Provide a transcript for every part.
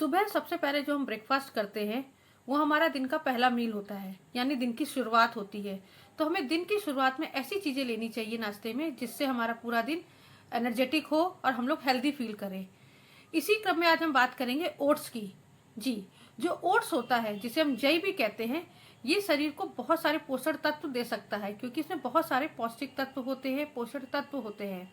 सुबह सबसे पहले जो हम ब्रेकफास्ट करते हैं वो हमारा दिन का पहला मील होता है, यानी दिन की शुरुआत होती है। तो हमें दिन की शुरुआत में ऐसी चीज़ें लेनी चाहिए नाश्ते में जिससे हमारा पूरा दिन एनर्जेटिक हो और हम लोग हेल्दी फील करें। इसी क्रम में आज हम बात करेंगे ओट्स की। जी, जो ओट्स होता है जिसे हम जई भी कहते हैं, ये शरीर को बहुत सारे पोषण तत्व दे सकता है क्योंकि इसमें बहुत सारे पौष्टिक तत्व होते हैं, पोषण तत्व होते हैं।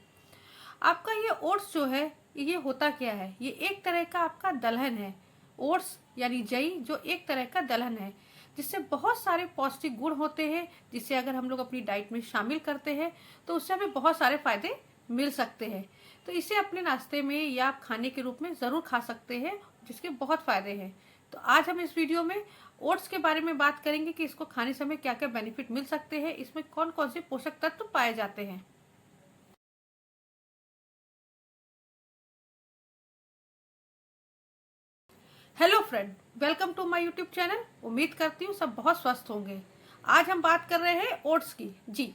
आपका ये ओट्स जो है, ये होता क्या है? ये एक तरह का आपका दलहन है। ओट्स यानी जई जो एक तरह का दलहन है जिससे बहुत सारे पौष्टिक गुण होते हैं, जिसे अगर हम लोग अपनी डाइट में शामिल करते हैं तो उससे हमें बहुत सारे फायदे मिल सकते हैं। तो इसे अपने नाश्ते में या आप खाने के रूप में ज़रूर खा सकते हैं, जिसके बहुत फायदे हैं। तो आज हम इस वीडियो में ओट्स के बारे में बात करेंगे कि इसको खाने समय क्या क्या बेनिफिट मिल सकते हैं, इसमें कौन कौन से पोषक तत्व पाए जाते हैं। Hello friend, welcome to my YouTube channel. उम्मीद करती हूँ सब बहुत स्वस्थ होंगे। आज हम बात कर रहे हैं ओट्स की। जी,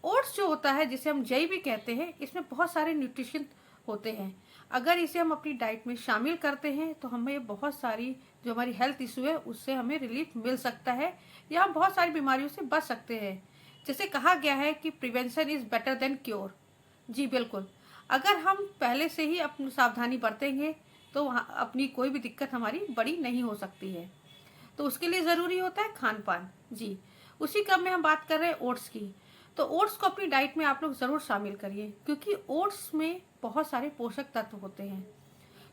ओट्स जो होता है जिसे हम जई भी कहते हैं, इसमें बहुत सारे न्यूट्रिशन होते हैं। अगर इसे हम अपनी डाइट में शामिल करते हैं तो हमें बहुत सारी जो हमारी हेल्थ इशू है उससे हमें रिलीफ मिल सकता है, या हम बहुत सारी बीमारियों से बच सकते हैं। जैसे कहा गया है कि prevention is better than cure. जी बिल्कुल, अगर हम पहले से ही अपनी सावधानी बरतेंगे तो अपनी कोई भी दिक्कत हमारी बड़ी नहीं हो सकती है। तो उसके लिए ज़रूरी होता है खान पान। जी, उसी क्रम में हम बात कर रहे हैं ओट्स की। तो ओट्स को अपनी डाइट में आप लोग ज़रूर शामिल करिए क्योंकि ओट्स में बहुत सारे पोषक तत्व होते हैं।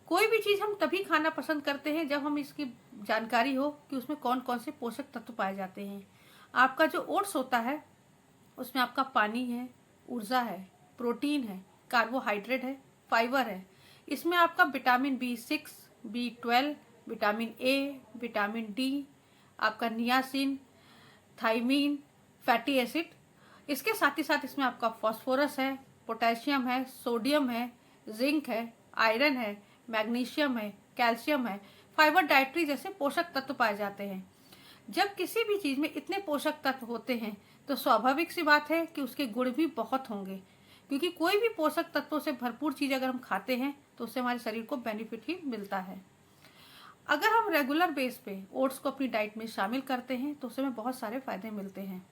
कोई भी चीज़ हम तभी खाना पसंद करते हैं जब हम इसकी जानकारी हो कि उसमें कौन कौन से पोषक तत्व पाए जाते हैं। आपका जो ओट्स होता है उसमें आपका पानी है, ऊर्जा है, प्रोटीन है, कार्बोहाइड्रेट है, फाइबर है। इसमें आपका vitamin B6, B12, vitamin A, vitamin D, आपका नियासिन, थाइमीन, फैटी एसिड। इसके साथ ही साथ इसमें आपका फास्फोरस है, पोटेशियम है, सोडियम है, जिंक है, आयरन है, मैग्नीशियम है, कैल्शियम है, फाइबर डाइट्री जैसे पोषक तत्व पाए जाते हैं। जब किसी भी चीज़ में इतने पोषक तत्व होते हैं तो स्वाभाविक सी बात है कि उसके गुण भी बहुत होंगे, क्योंकि कोई भी पोषक तत्वों से भरपूर चीज़ अगर हम खाते हैं तो उससे हमारे शरीर को बेनिफिट ही मिलता है। अगर हम रेगुलर बेस पे ओट्स को अपनी डाइट में शामिल करते हैं तो उससे हमें बहुत सारे फायदे मिलते हैं।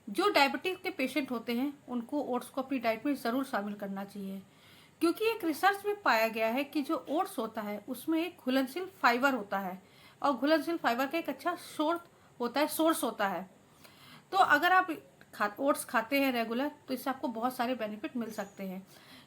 जो डायबिटीज के पेशेंट होते हैं उनको ओट्स को अपनी डाइट में ज़रूर शामिल करना चाहिए, क्योंकि एक रिसर्च में पाया गया है कि जो ओट्स होता है उसमें एक घुलनशील फाइबर होता है, और घुलनशील फाइबर का एक अच्छा सोर्स होता है। तो अगर आप ओट्स खाते हैं रेगुलर तो इससे आपको बहुत सारे बेनिफिट मिल सकते हैं,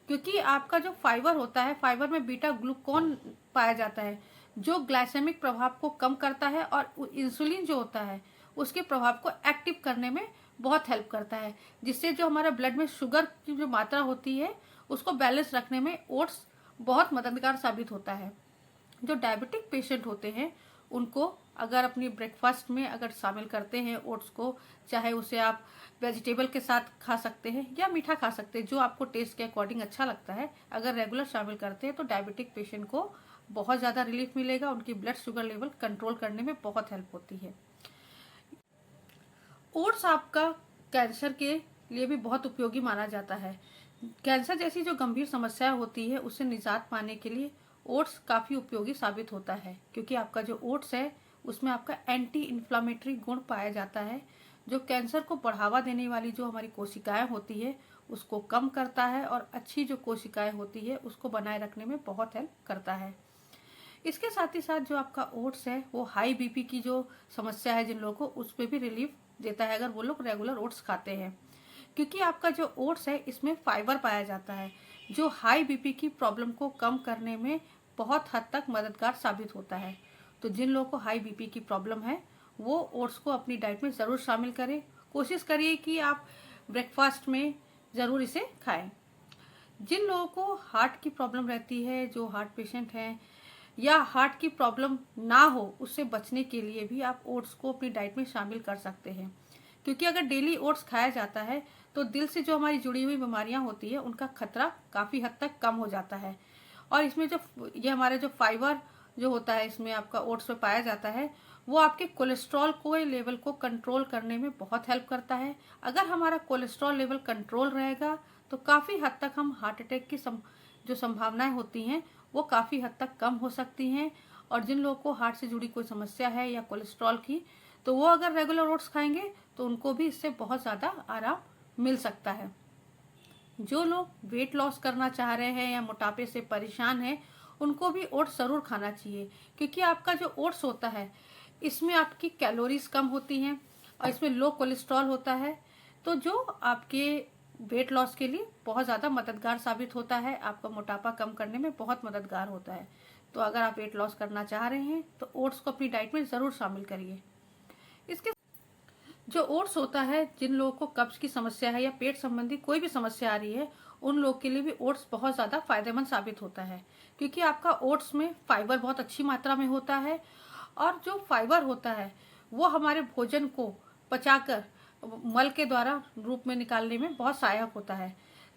क्योंकि आपका जो फाइबर होता है, फाइबर में बीटा ग्लूकोन पाया जाता है जो ग्लाइसेमिक प्रभाव को कम करता है और इंसुलिन जो होता है उसके प्रभाव को एक्टिव करने में बहुत हेल्प करता है, जिससे जो हमारा ब्लड में शुगर की जो मात्रा होती है उसको बैलेंस रखने में ओट्स बहुत मददगार साबित होता है। जो डायबिटिक पेशेंट होते हैं उनको अगर अपनी ब्रेकफास्ट में अगर शामिल करते हैं ओट्स को, चाहे उसे आप वेजिटेबल के साथ खा सकते हैं या मीठा खा सकते हैं, जो आपको टेस्ट के अकॉर्डिंग अच्छा लगता है, अगर रेगुलर शामिल करते हैं तो डायबिटिक पेशेंट को बहुत ज़्यादा रिलीफ मिलेगा। उनकी ब्लड शुगर लेवल कंट्रोल करने में बहुत हेल्प होती है। ओट्स आपका कैंसर के लिए भी बहुत उपयोगी माना जाता है। कैंसर जैसी जो गंभीर समस्या होती है उससे निजात पाने के लिए ओट्स काफ़ी उपयोगी साबित होता है, क्योंकि आपका जो ओट्स है उसमें आपका एंटी इन्फ्लामेटरी गुण पाया जाता है, जो कैंसर को बढ़ावा देने वाली जो हमारी कोशिकाएं होती है उसको कम करता है, और अच्छी जो कोशिकाएं होती है उसको बनाए रखने में बहुत हेल्प करता है। इसके साथ ही साथ जो आपका ओट्स है वो हाई बीपी की जो समस्या है जिन लोगों को, उस पर भी रिलीफ देता है अगर वो लोग रेगुलर ओट्स खाते हैं, क्योंकि आपका जो ओट्स है इसमें फाइबर पाया जाता है जो हाई बीपी की प्रॉब्लम को कम करने में बहुत हद तक मददगार साबित होता है। तो जिन लोगों को हाई बीपी की प्रॉब्लम है वो ओट्स को अपनी डाइट में ज़रूर शामिल करें। कोशिश करिए कि आप ब्रेकफास्ट में ज़रूर इसे खाएं। जिन लोगों को हार्ट की प्रॉब्लम रहती है, जो हार्ट पेशेंट हैं, या हार्ट की प्रॉब्लम ना हो उससे बचने के लिए भी आप ओट्स को अपनी डाइट में शामिल कर सकते हैं, क्योंकि अगर डेली ओट्स खाया जाता है तो दिल से जो हमारी जुड़ी हुई बीमारियां होती है उनका खतरा काफ़ी हद तक कम हो जाता है। और इसमें जो ये हमारे जो फाइबर जो होता है इसमें आपका ओट्स में पाया जाता है वो आपके कोलेस्ट्रॉल को लेवल को कंट्रोल करने में बहुत हेल्प करता है। अगर हमारा कोलेस्ट्रॉल लेवल कंट्रोल रहेगा तो काफ़ी हद तक हम हार्ट अटैक की जो संभावनाएं होती हैं वो काफ़ी हद तक कम हो सकती हैं। और जिन लोगों को हार्ट से जुड़ी कोई समस्या है या कोलेस्ट्रॉल की, तो वो अगर रेगुलर ओट्स खाएंगे तो उनको भी इससे बहुत ज़्यादा आराम मिल सकता है। जो लोग वेट लॉस करना चाह रहे हैं या मोटापे से परेशान हैं, उनको भी ओट्स ज़रूर खाना चाहिए, क्योंकि आपका जो ओट्स होता है इसमें आपकी कैलोरीज कम होती हैं और इसमें लो कोलेस्ट्रॉल होता है, तो जो आपके वेट लॉस के लिए बहुत ज़्यादा मददगार साबित होता है, आपका मोटापा कम करने में बहुत मददगार होता है। तो अगर आप वेट लॉस करना चाह रहे हैं तो ओट्स को अपनी डाइट में ज़रूर शामिल करिए। इसके जो ओट्स होता है, जिन लोगों को कब्ज की समस्या है या पेट संबंधी कोई भी समस्या आ रही है, उन लोगों के लिए भी ओट्स बहुत ज़्यादा फायदेमंद साबित होता है, क्योंकि आपका ओट्स में फाइबर बहुत अच्छी मात्रा में होता है और जो फाइबर होता है वो हमारे भोजन को पचाकर मल के द्वारा रूप में निकालने में बहुत सहायक होता है।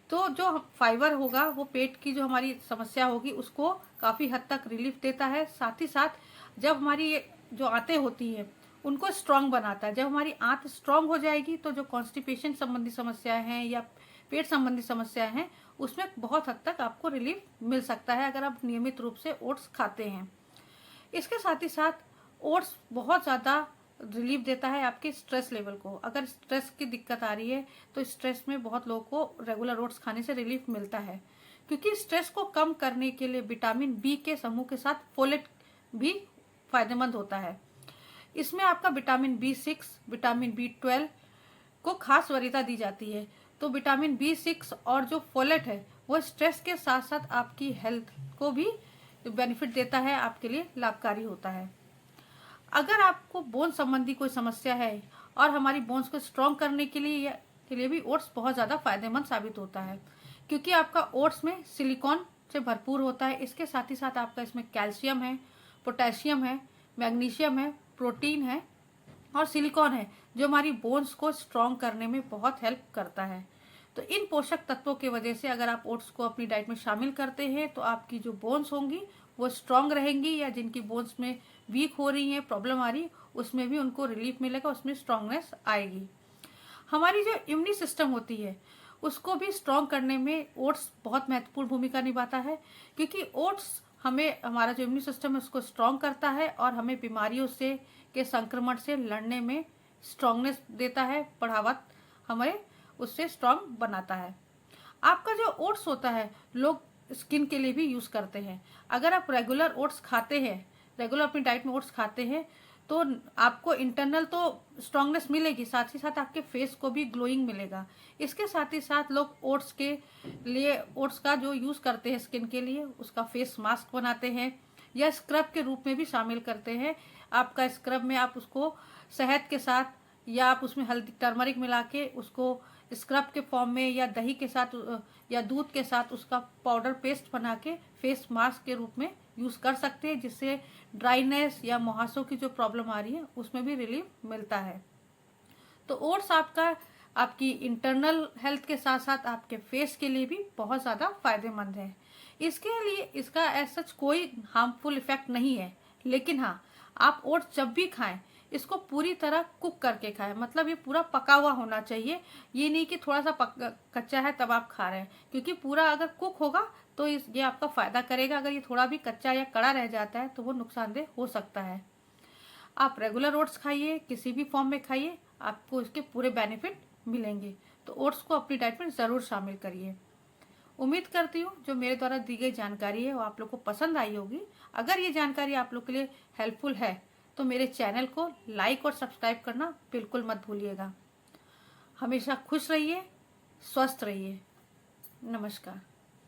तो जो फाइबर होगा वो पेट की जो हमारी समस्या होगी उसको काफ़ी हद तक रिलीफ देता है। साथ ही साथ जब हमारी ये जो आंतें होती हैं उनको स्ट्रांग बनाता है। जब हमारी आंत स्ट्रांग हो जाएगी तो जो कॉन्स्टिपेशन संबंधी समस्याएं हैं या पेट संबंधी समस्याएं हैं उसमें बहुत हद तक आपको रिलीफ मिल सकता है अगर आप नियमित रूप से ओट्स खाते हैं। इसके साथ ही साथ ओट्स बहुत ज़्यादा रिलीफ देता है आपके स्ट्रेस लेवल को। अगर स्ट्रेस की दिक्कत आ रही है तो स्ट्रेस में बहुत लोगों को रेगुलर ओट्स खाने से रिलीफ मिलता है, क्योंकि स्ट्रेस को कम करने के लिए विटामिन बी के समूह के साथ फोलेट भी फायदेमंद होता है। इसमें आपका विटामिन बी6, विटामिन बी12 को खास वरीयता दी जाती है। तो विटामिन बी6 और जो फोलेट है वो स्ट्रेस के साथ साथ आपकी हेल्थ को भी बेनिफिट देता है, आपके लिए लाभकारी होता है। अगर आपको बोन संबंधी कोई समस्या है और हमारी बोन्स को स्ट्रॉन्ग करने के लिए भी ओट्स बहुत ज़्यादा फायदेमंद साबित होता है, क्योंकि आपका ओट्स में सिलिकॉन से भरपूर होता है। इसके साथ ही साथ आपका इसमें कैल्शियम है, पोटेशियम है, मैग्नीशियम है, प्रोटीन है और सिलिकॉन है, जो हमारी बोन्स को स्ट्रॉन्ग करने में बहुत हेल्प करता है। तो इन पोषक तत्वों की वजह से अगर आप ओट्स को अपनी डाइट में शामिल करते हैं तो आपकी जो बोन्स होंगी वो स्ट्रॉन्ग रहेंगी, या जिनकी बोन्स में वीक हो रही है, प्रॉब्लम आ रही, उसमें भी उनको रिलीफ मिलेगा, उसमें स्ट्रांगनेस आएगी। हमारी जो इम्यूनी सिस्टम होती है उसको भी स्ट्रॉन्ग करने में ओट्स बहुत महत्वपूर्ण भूमिका निभाता है, क्योंकि ओट्स हमें हमारा जो इम्यूनी सिस्टम है उसको स्ट्रॉन्ग करता है और हमें बीमारियों से के संक्रमण से लड़ने में स्ट्रॉन्गनेस देता है, बढ़ावा हमें उससे स्ट्रॉन्ग बनाता है। आपका जो ओट्स होता है लोग स्किन के लिए भी यूज़ करते हैं। अगर आप रेगुलर ओट्स खाते हैं, रेगुलर अपनी डाइट में ओट्स खाते हैं, तो आपको इंटरनल तो स्ट्रांगनेस मिलेगी, साथ ही साथ आपके फेस को भी ग्लोइंग मिलेगा। इसके साथ ही साथ लोग ओट्स के लिए ओट्स का जो यूज़ करते हैं स्किन के लिए, उसका फेस मास्क बनाते हैं या स्क्रब के रूप में भी शामिल करते हैं। आपका स्क्रब में आप उसको शहद के साथ या आप उसमें हल्दी टर्मरिक मिला के उसको स्क्रब के फॉर्म में या दही के साथ या दूध के साथ उसका पाउडर पेस्ट बना के फेस मास्क के रूप में यूज़ कर सकते हैं, जिससे ड्राइनेस या मुहासों की जो प्रॉब्लम आ रही है उसमें भी रिलीफ मिलता है। तो ओट्स आपकी इंटरनल हेल्थ के साथ साथ आपके फेस के लिए भी बहुत ज़्यादा फायदेमंद है। इसके लिए इसका एज सच कोई हार्मफुल इफेक्ट नहीं है, लेकिन हाँ, आप ओट्स जब भी खाएं इसको पूरी तरह कुक करके खाएं। मतलब ये पूरा पका हुआ होना चाहिए, ये नहीं कि थोड़ा सा कच्चा है तब आप खा रहे हैं, क्योंकि पूरा अगर कुक होगा तो ये आपका फ़ायदा करेगा। अगर ये थोड़ा भी कच्चा या कड़ा रह जाता है तो वो नुकसानदेह हो सकता है। आप रेगुलर ओट्स खाइए, किसी भी फॉर्म में खाइए, आपको इसके पूरे बेनिफिट मिलेंगे। तो ओट्स को अपनी डाइट में ज़रूर शामिल करिए। उम्मीद करती हूँ जो मेरे द्वारा दी गई जानकारी है वो आप लोग को पसंद आई होगी। अगर ये जानकारी आप लोग के लिए हेल्पफुल है तो मेरे चैनल को लाइक और सब्सक्राइब करना बिल्कुल मत भूलिएगा। हमेशा खुश रहिए, स्वस्थ रहिए। नमस्कार।